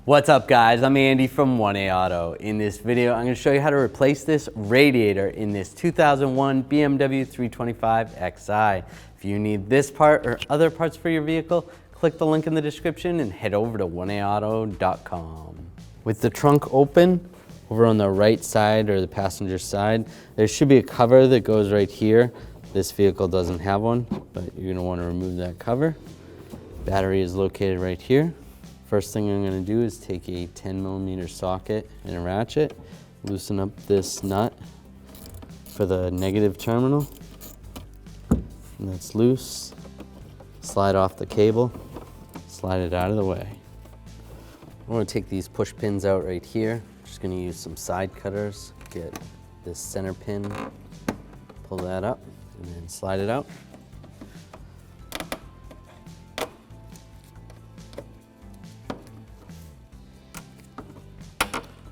What's up guys, I'm Andy from 1A Auto. In this video, I'm going to show you how to replace this radiator in this 2001 BMW 325 Xi. If you need this part or other parts for your vehicle, click the link in the description and head over to 1aauto.com. With the trunk open, over on the right side or the passenger side, there should be a cover that goes right here. This vehicle doesn't have one, but you're going to want to remove that cover. Battery is located right here. First thing I'm going to do is take a 10mm socket and a ratchet, loosen up this nut for the negative terminal, and that's loose. Slide off the cable, slide it out of the way. I'm going to take these push pins out right here. Just going to use some side cutters, get this center pin, pull that up, and then slide it out.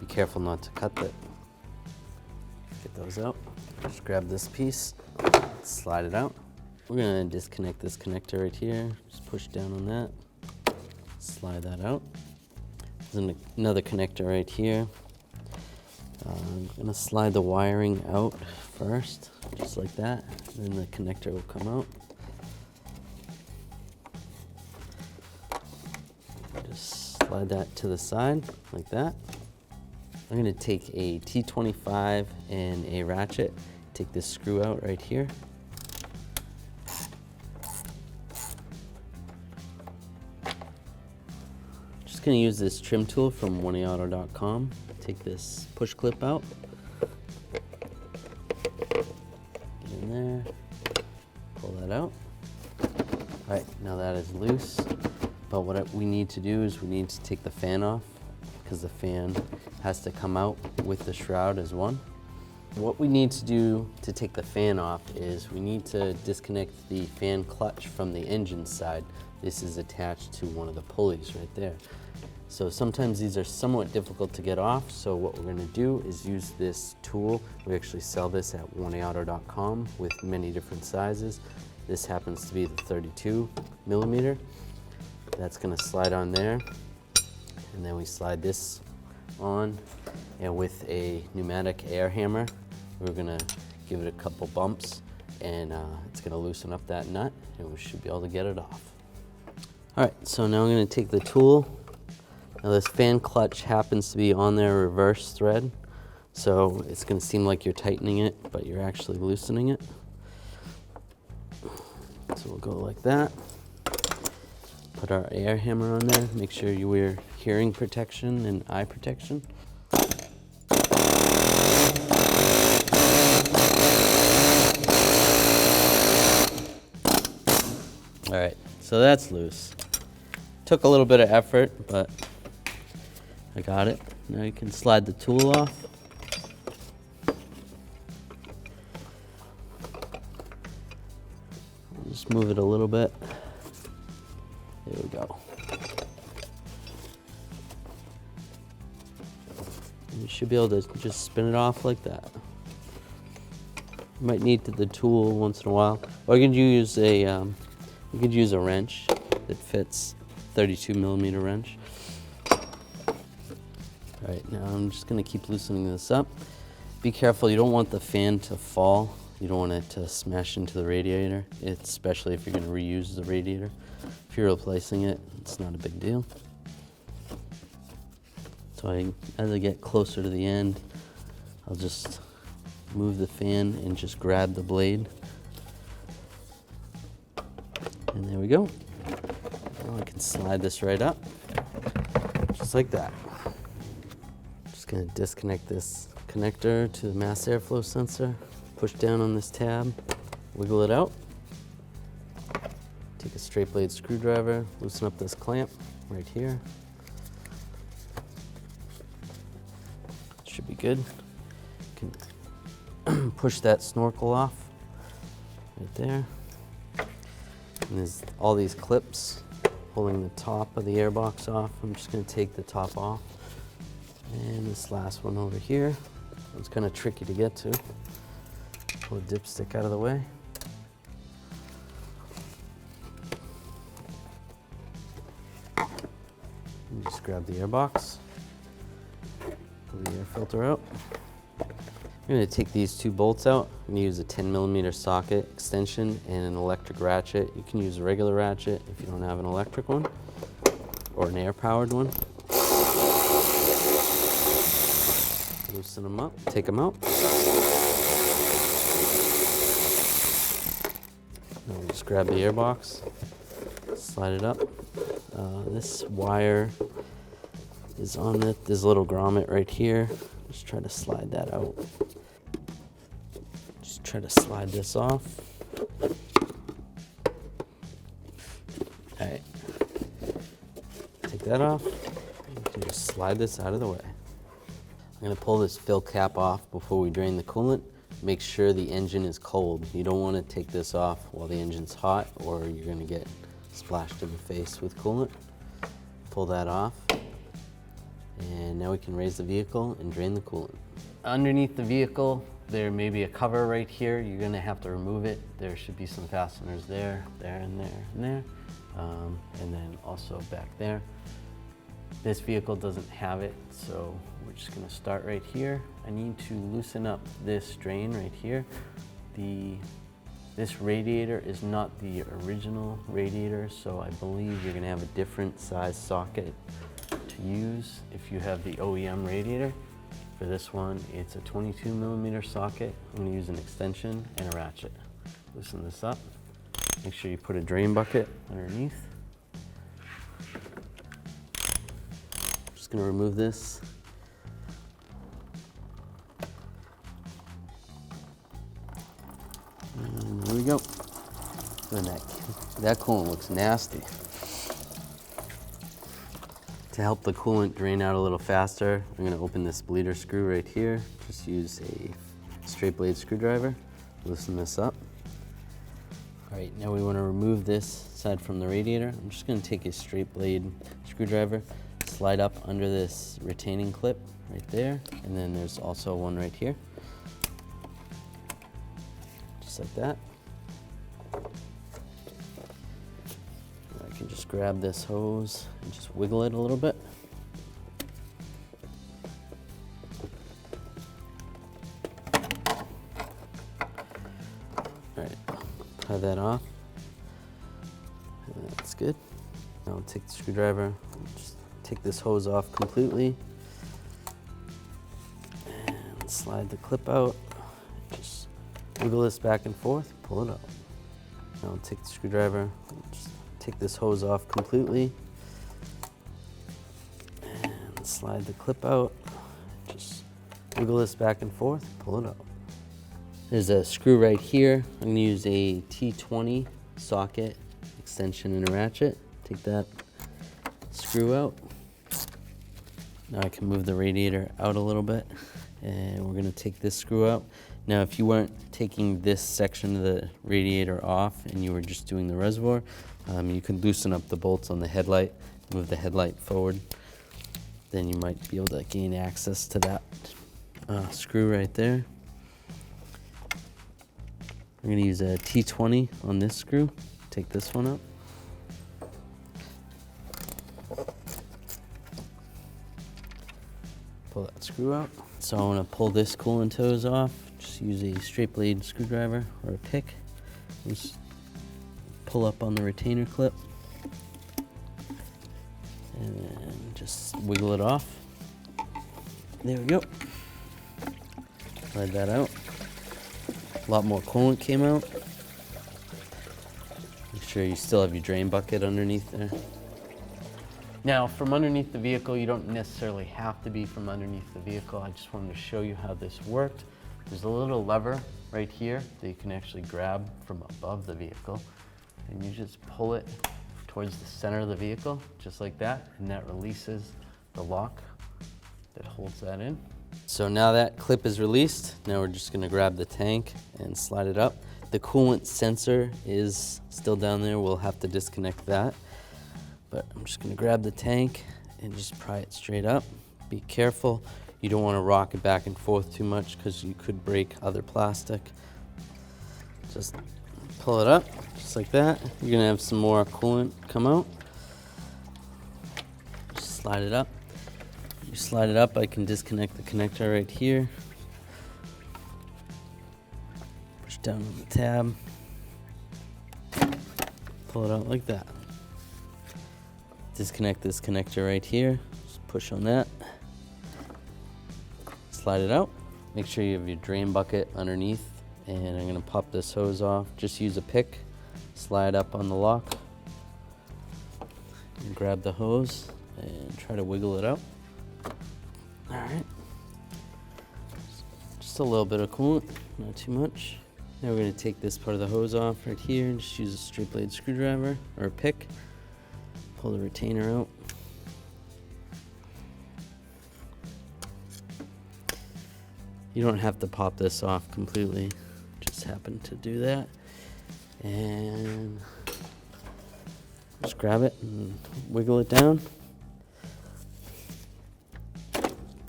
Careful not to cut that. Get those out. Just grab this piece, slide it out. We're gonna disconnect this connector right here. Just push down on that, slide that out. There's another connector right here. I'm gonna slide the wiring out first, just like that. Then the connector will come out. Just slide that to the side, like that. I'm going to take a T25 and a ratchet, take this screw out right here. Just going to use this trim tool from 1aauto.com. Take this push clip out. Get in there, pull that out. All right, now that is loose. But what we need to do is we need to take the fan off, because the fan has to come out with the shroud as one. What we need to do to take the fan off is we need to disconnect the fan clutch from the engine side. This is attached to one of the pulleys right there. So sometimes these are somewhat difficult to get off, so what we're going to do is use this tool. We actually sell this at 1aauto.com with many different sizes. This happens to be the 32mm. That's going to slide on there. And then we slide this on, and with a pneumatic air hammer, we're gonna give it a couple bumps, and it's gonna loosen up that nut, and we should be able to get it off. All right, so now I'm gonna take the tool. Now this fan clutch happens to be on their reverse thread, so it's gonna seem like you're tightening it, but you're actually loosening it. So we'll go like that. Put our air hammer on there. Make sure you wear hearing protection and eye protection. All right, so that's loose. Took a little bit of effort, but I got it. Now you can slide the tool off. Just move it a little bit. There we go. You should be able to just spin it off like that. You might need the tool once in a while, or you could use a wrench that fits, 32mm wrench. All right, now I'm just going to keep loosening this up. Be careful, you don't want the fan to fall. You don't want it to smash into the radiator, especially if you're going to reuse the radiator. If you're replacing it, it's not a big deal. So as I get closer to the end, I'll just move the fan and just grab the blade. And there we go. Now I can slide this right up, just like that. Just gonna disconnect this connector to the mass airflow sensor. Push down on this tab, wiggle it out. Take a straight blade screwdriver, loosen up this clamp right here. Should be good. You can push that snorkel off right there. And there's all these clips holding the top of the airbox off. I'm just going to take the top off. And this last one over here, it's kind of tricky to get to. Pull the dipstick out of the way. Just grab the air box, pull the air filter out. I'm going to take these two bolts out. I'm going to use a 10mm socket extension and an electric ratchet. You can use a regular ratchet if you don't have an electric one or an air-powered one. Loosen them up, take them out. Now we'll just grab the air box, slide it up. This wire is on it. There's a little grommet right here. Just try to slide that out. Just try to slide this off. All right, take that off. You can just slide this out of the way. I'm going to pull this fill cap off before we drain the coolant. Make sure the engine is cold. You don't want to take this off while the engine's hot or you're going to get splashed in the face with coolant. Pull that off. And now we can raise the vehicle and drain the coolant. Underneath the vehicle, there may be a cover right here. You're going to have to remove it. There should be some fasteners there, and there, and there. And then also back there. This vehicle doesn't have it, so we're just going to start right here. I need to loosen up this drain right here. This radiator is not the original radiator, so I believe you're going to have a different size socket to use if you have the OEM radiator. For this one, it's a 22mm socket. I'm going to use an extension and a ratchet. Loosen this up. Make sure you put a drain bucket underneath. Just going to remove this. And there we go. And that coolant looks nasty. To help the coolant drain out a little faster, I'm going to open this bleeder screw right here. Just use a straight blade screwdriver. Loosen this up. All right, now we want to remove this side from the radiator. I'm just going to take a straight blade screwdriver, slide up under this retaining clip right there, and then there's also one right here. Just like that. I can just grab this hose and just wiggle it a little bit. All right, tie that off. That's good. Now I'll take the screwdriver, just take this hose off completely, and slide the clip out. Just wiggle this back and forth, pull it out. Now I'll take the screwdriver, just take this hose off completely, and slide the clip out. Just wiggle this back and forth, pull it out. There's a screw right here. I'm gonna use a T20 socket extension and a ratchet. Take that screw out. Now I can move the radiator out a little bit, and we're gonna take this screw out. Now, if you weren't taking this section of the radiator off and you were just doing the reservoir, you could loosen up the bolts on the headlight, move the headlight forward. Then you might be able to gain access to that screw right there. I'm gonna use a T20 on this screw. Take this one up. Pull that screw out. So I want to pull this coolant hose off. Just use a straight blade screwdriver or a pick. Just pull up on the retainer clip. And then just wiggle it off. There we go. Slide that out. A lot more coolant came out. Make sure you still have your drain bucket underneath there. Now, from underneath the vehicle, you don't necessarily have to be from underneath the vehicle. I just wanted to show you how this worked. There's a little lever right here that you can actually grab from above the vehicle, and you just pull it towards the center of the vehicle, just like that, and that releases the lock that holds that in. So now that clip is released, now we're just gonna grab the tank and slide it up. The coolant sensor is still down there. We'll have to disconnect that. But I'm just gonna grab the tank and just pry it straight up. Be careful. You don't wanna rock it back and forth too much because you could break other plastic. Just pull it up, just like that. You're gonna have some more coolant come out. Just slide it up. You slide it up, I can disconnect the connector right here. Push down on the tab. Pull it out like that. Disconnect this connector right here. Just push on that. Slide it out. Make sure you have your drain bucket underneath. And I'm gonna pop this hose off. Just use a pick. Slide up on the lock. And grab the hose and try to wiggle it out. All right. Just a little bit of coolant, not too much. Now we're gonna take this part of the hose off right here and just use a straight blade screwdriver or a pick. Pull the retainer out. You don't have to pop this off completely. Just happen to do that. And just grab it and wiggle it down.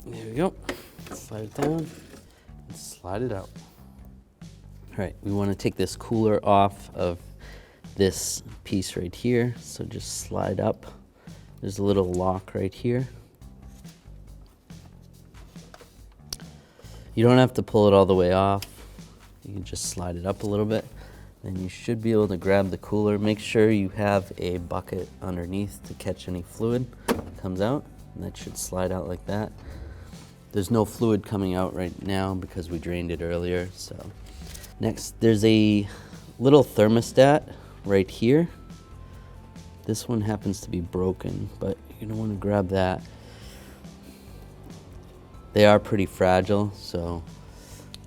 There we go. Slide it down and slide it out. All right, we want to take this cooler off of this piece right here. So just slide up. There's a little lock right here. You don't have to pull it all the way off. You can just slide it up a little bit. Then you should be able to grab the cooler. Make sure you have a bucket underneath to catch any fluid that comes out. And that should slide out like that. There's no fluid coming out right now because we drained it earlier. So next, there's a little thermostat right here. This one happens to be broken, but you're gonna want to grab that. They are pretty fragile, so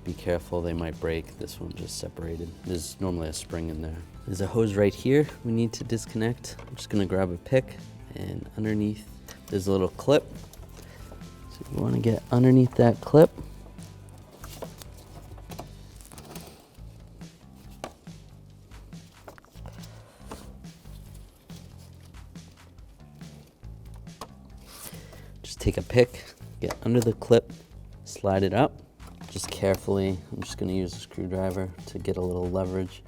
be careful, they might break. This one just separated. There's normally a spring in there. There's a hose right here we need to disconnect. I'm just gonna grab a pick, and underneath there's a little clip. So you wanna get underneath that clip. Just take a pick, get under the clip, slide it up. Just carefully, I'm just gonna use a screwdriver to get a little leverage.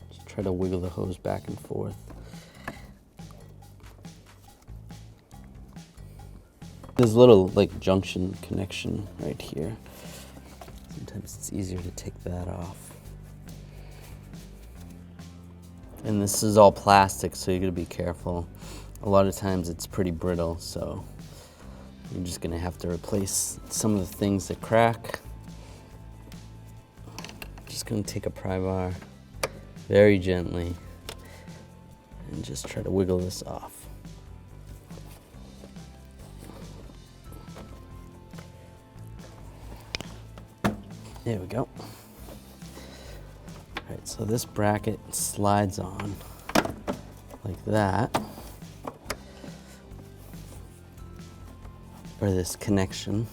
Just try to wiggle the hose back and forth. There's a little like junction connection right here. Sometimes it's easier to take that off. And this is all plastic, so you gotta be careful. A lot of times it's pretty brittle, so you're just gonna have to replace some of the things that crack. Just gonna take a pry bar very gently and just try to wiggle this off. There we go. All right, so this bracket slides on like that. Or this connection.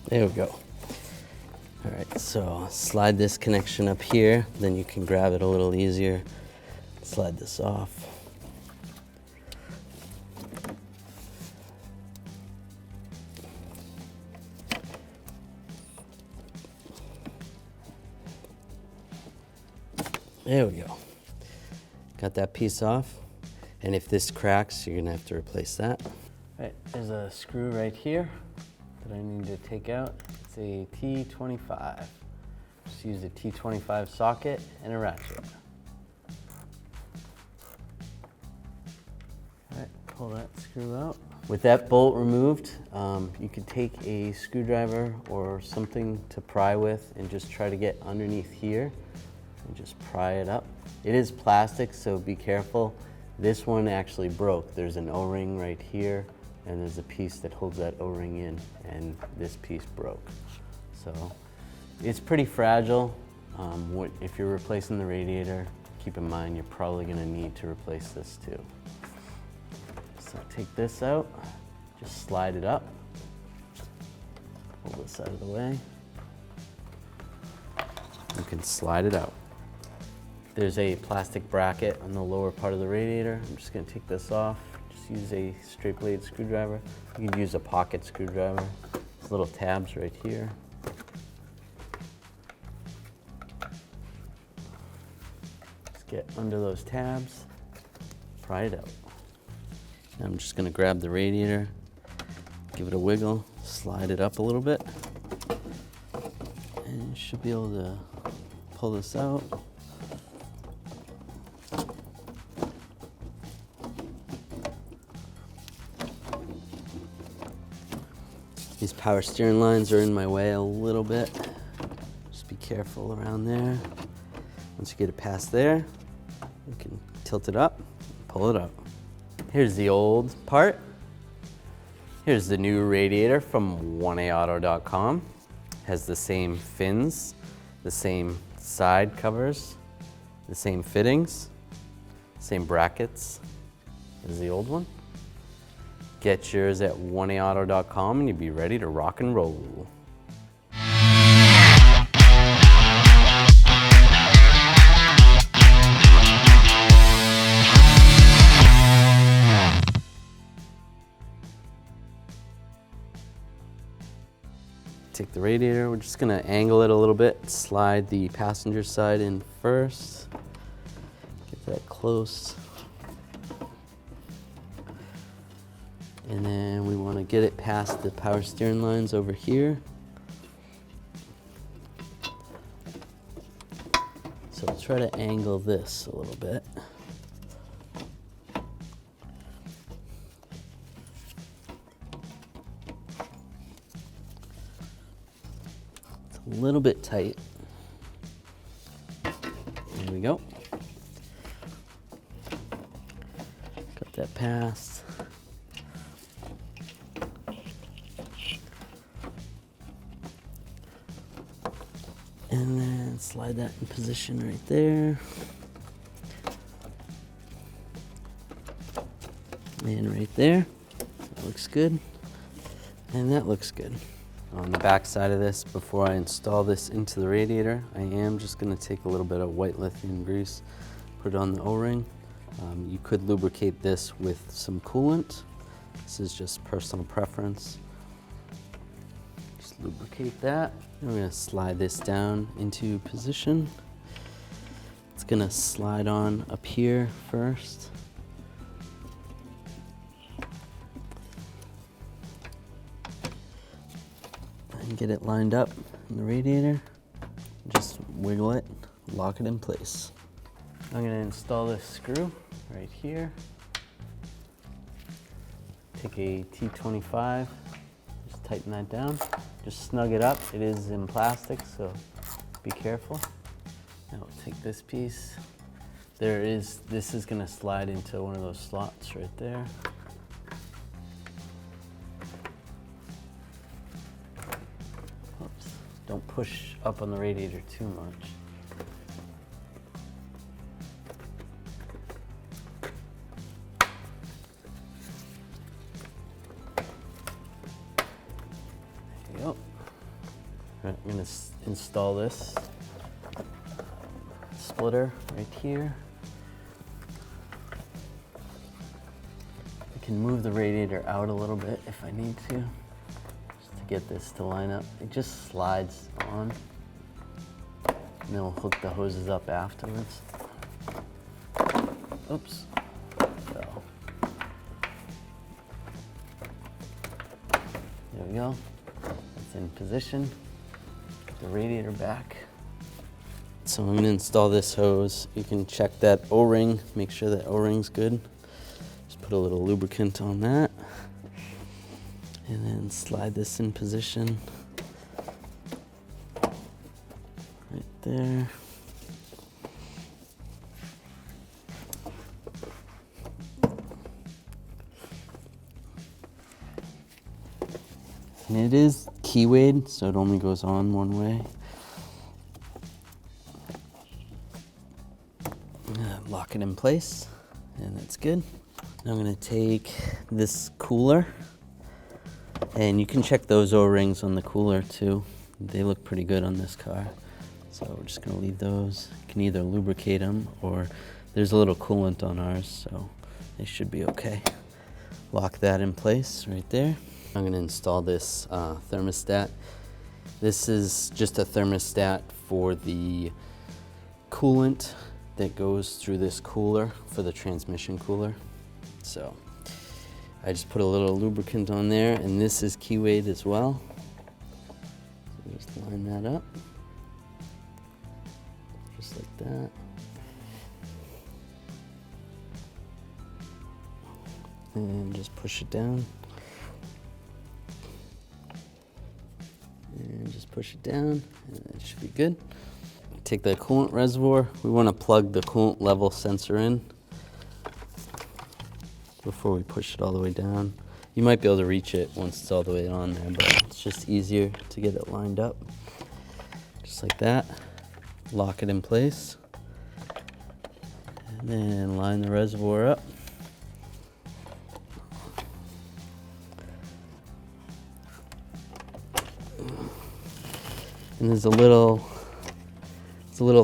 There we go. All right, so slide this connection up here, then you can grab it a little easier. Slide this off. There we go. Got that piece off. And if this cracks, you're gonna have to replace that. All right, there's a screw right here that I need to take out. It's a T25. Just use a T25 socket and a ratchet. All right, pull that screw out. With that bolt removed, you could take a screwdriver or something to pry with and just try to get underneath here and just pry it up. It is plastic, so be careful. This one actually broke. There's an O-ring right here, and there's a piece that holds that O-ring in, and this piece broke. So it's pretty fragile. If you're replacing the radiator, keep in mind you're probably gonna need to replace this too. So take this out, just slide it up, pull this out of the way. You can slide it out. There's a plastic bracket on the lower part of the radiator. I'm just gonna take this off. Just use a straight blade screwdriver. You can use a pocket screwdriver. There's little tabs right here. Just get under those tabs. try it out. Now I'm just gonna grab the radiator, give it a wiggle, slide it up a little bit, and you should be able to pull this out. These power steering lines are in my way a little bit. Just be careful around there. Once you get it past there, you can tilt it up, pull it up. Here's the old part. Here's the new radiator from 1aauto.com. Has the same fins, the same side covers, the same fittings, same brackets as the old one. Get yours at 1aauto.com and you'll be ready to rock and roll. Take the radiator, we're just gonna angle it a little bit, slide the passenger side in first, get that close. And then we want to get it past the power steering lines over here. So we'll try to angle this a little bit. It's a little bit tight. There we go. Got that past. And then slide that in position right there. And right there. That looks good. And that looks good. On the back side of this, before I install this into the radiator, I am just gonna take a little bit of white lithium grease, put it on the O-ring. You could lubricate this with some coolant. This is just personal preference. Just lubricate that. We're gonna slide this down into position. It's gonna slide on up here first. And get it lined up in the radiator. Just wiggle it, lock it in place. I'm gonna install this screw right here. Take a T25, just tighten that down. Just snug it up. It is in plastic, so be careful. Now we'll take this piece. This is gonna slide into one of those slots right there. Oops, don't push up on the radiator too much. Right, I'm going to install this splitter right here. I can move the radiator out a little bit if I need to, just to get this to line up. It just slides on, and then we'll hook the hoses up afterwards. Oops. Fell. There we go. It's in position. The radiator back. So I'm going to install this hose. You can check that O-ring, make sure that O-ring's good. Just put a little lubricant on that. And then slide this in position. Right there. And it is keywayed, so it only goes on one way. Lock it in place, and that's good. Now I'm gonna take this cooler, and you can check those O-rings on the cooler too. They look pretty good on this car. So we're just gonna leave those. You can either lubricate them, or there's a little coolant on ours, so they should be okay. Lock that in place right there. I'm going to install this thermostat. This is just a thermostat for the coolant that goes through this cooler for the transmission cooler. So I just put a little lubricant on there, and this is key weight as well. So just line that up, just like that. And just push it down. And just push it down, and that should be good. Take the coolant reservoir. We want to plug the coolant level sensor in before we push it all the way down. You might be able to reach it once it's all the way on there, but it's just easier to get it lined up. Just like that. Lock it in place. And then line the reservoir up. And there's a little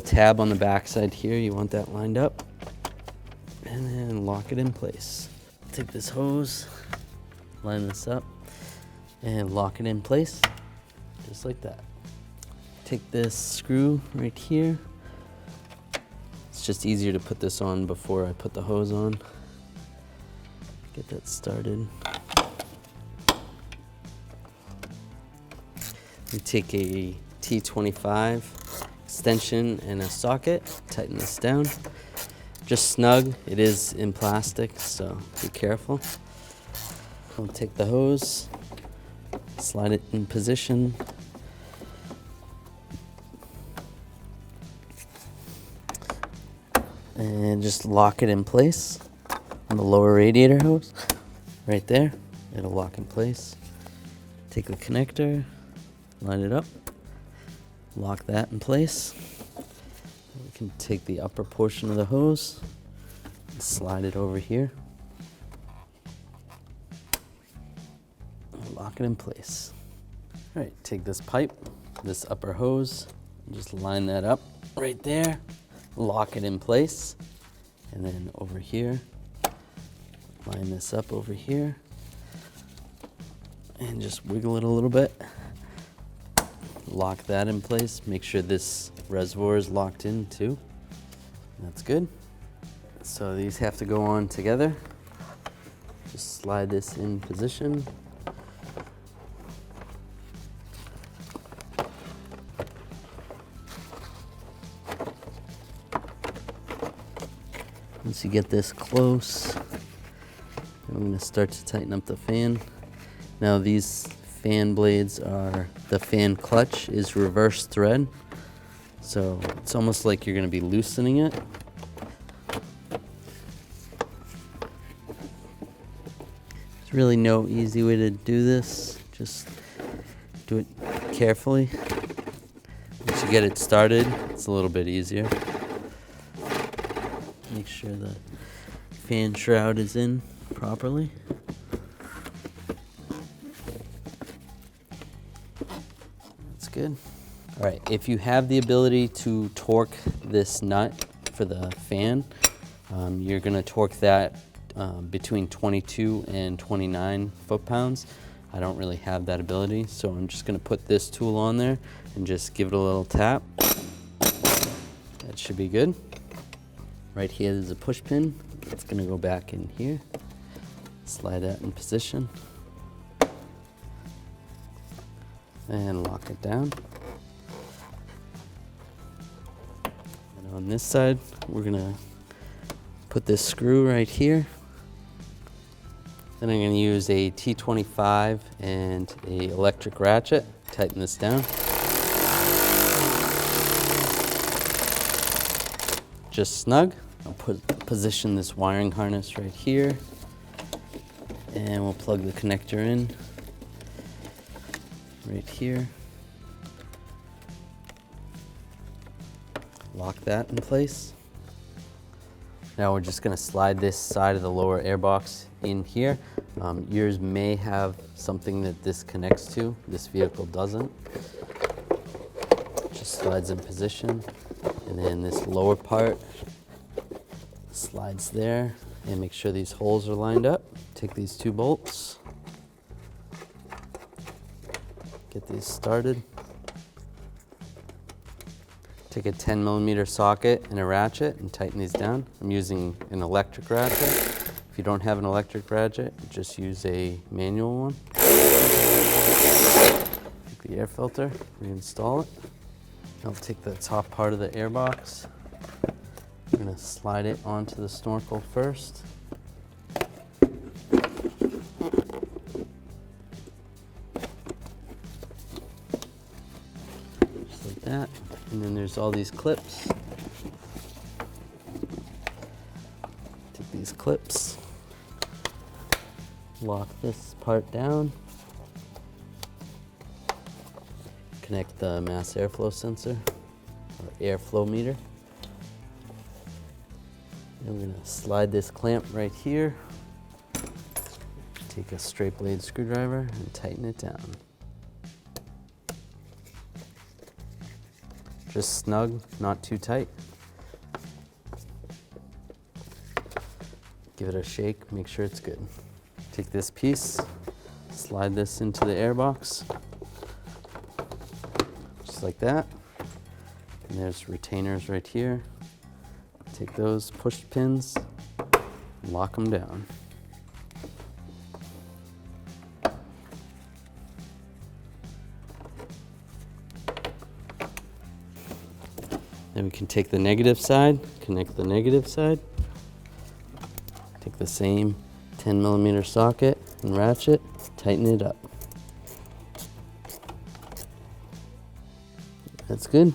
tab on the back side here. You want that lined up. And then lock it in place. Take this hose, line this up, and lock it in place, just like that. Take this screw right here. It's just easier to put this on before I put the hose on. Get that started. We take a T25 extension and a socket, tighten this down. Just snug. It is in plastic, so be careful. We'll take the hose, slide it in position. And just lock it in place on the lower radiator hose. Right there, it'll lock in place. Take the connector, line it up, lock that in place. We can take the upper portion of the hose and slide it over here. And lock it in place. All right, take this pipe, this upper hose, and just line that up right there. Lock it in place. And then over here, line this up over here. And just wiggle it a little bit. Lock that in place. Make sure this reservoir is locked in too. That's good. So these have to go on together. Just slide this in position. Once you get this close, I'm going to start to tighten up the fan. Now these fan blades are, the fan clutch is reverse thread. So it's almost like you're going to be loosening it. There's really no easy way to do this. Just do it carefully. Once you get it started, it's a little bit easier. Make sure the fan shroud is in properly. That's good. All right, if you have the ability to torque this nut for the fan, you're gonna torque that between 22 and 29 foot-pounds. I don't really have that ability, so I'm just gonna put this tool on there and just give it a little tap. That should be good. Right here is a push pin. It's gonna go back in here. Slide that in position. And lock it down. And on this side, we're gonna put this screw right here. Then I'm gonna use a T25 and a electric ratchet. Tighten this down. Just snug. I'll position this wiring harness right here, and we'll plug the connector in right here. Lock that in place. Now we're just going to slide this side of the lower airbox in here. Yours may have something that this connects to. This vehicle doesn't. Just slides in position, and then this lower part slides there, and make sure these holes are lined up. Take these two bolts, get these started. Take a 10mm socket and a ratchet and tighten these down. I'm using an electric ratchet. If you don't have an electric ratchet, just use a manual one. Take the air filter, reinstall it. I'll take the top part of the air box. I'm going to slide it onto the snorkel first. Just like that. And then there's all these clips. Take these clips, lock this part down, connect the mass airflow sensor or airflow meter. And we're going to slide this clamp right here. Take a straight blade screwdriver and tighten it down. Just snug, not too tight. Give it a shake, make sure it's good. Take this piece, slide this into the air box, just like that. And there's retainers right here. Take those push pins, lock them down. Then we can take the negative side, connect the negative side. Take the same 10mm socket and ratchet, tighten it up. That's good.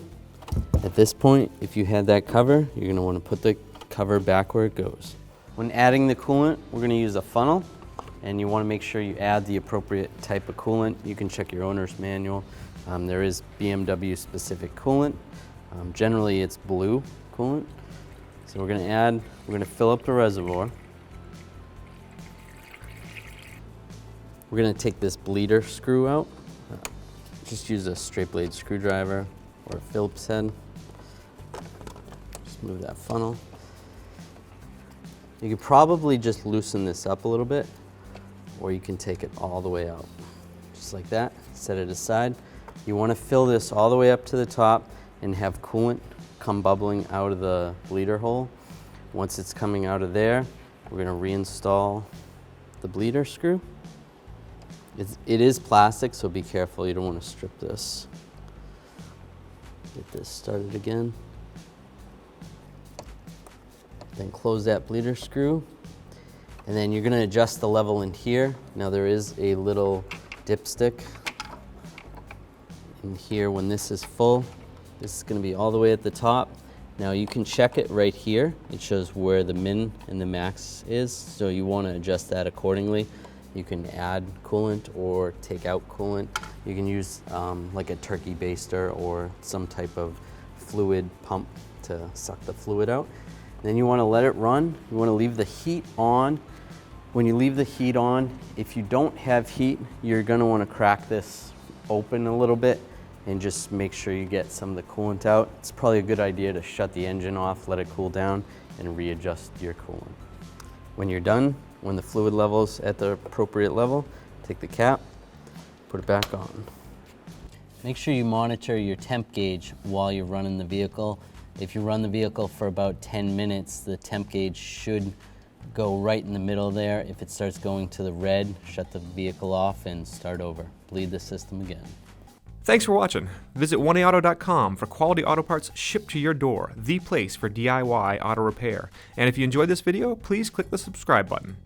At this point, if you had that cover, you're going to want to put the cover back where it goes. When adding the coolant, we're going to use a funnel, and you want to make sure you add the appropriate type of coolant. You can check your owner's manual. There is BMW specific coolant. Generally, it's blue coolant. So we're going to fill up the reservoir. We're going to take this bleeder screw out. Just use a straight blade screwdriver or a Phillips head. Just move that funnel. You could probably just loosen this up a little bit, or you can take it all the way out. Just like that, set it aside. You want to fill this all the way up to the top and have coolant come bubbling out of the bleeder hole. Once it's coming out of there, we're going to reinstall the bleeder screw. It is plastic, so be careful, you don't want to strip this. Get this started again. Then close that bleeder screw. And then you're going to adjust the level in here. Now there is a little dipstick in here when this is full. This is going to be all the way at the top. Now you can check it right here. It shows where the min and the max is, so you want to adjust that accordingly. You can add coolant or take out coolant. You can use like a turkey baster or some type of fluid pump to suck the fluid out. Then you want to let it run. You want to leave the heat on. When you leave the heat on, if you don't have heat, you're going to want to crack this open a little bit and just make sure you get some of the coolant out. It's probably a good idea to shut the engine off, let it cool down, and readjust your coolant. When you're done, when the fluid level's at the appropriate level, take the cap, put it back on. Make sure you monitor your temp gauge while you're running the vehicle. If you run the vehicle for about 10 minutes, the temp gauge should go right in the middle there. If it starts going to the red, shut the vehicle off and start over. Bleed the system again. Thanks for watching. Visit 1aauto.com for quality auto parts shipped to your door, the place for DIY auto repair. And if you enjoyed this video, please click the subscribe button.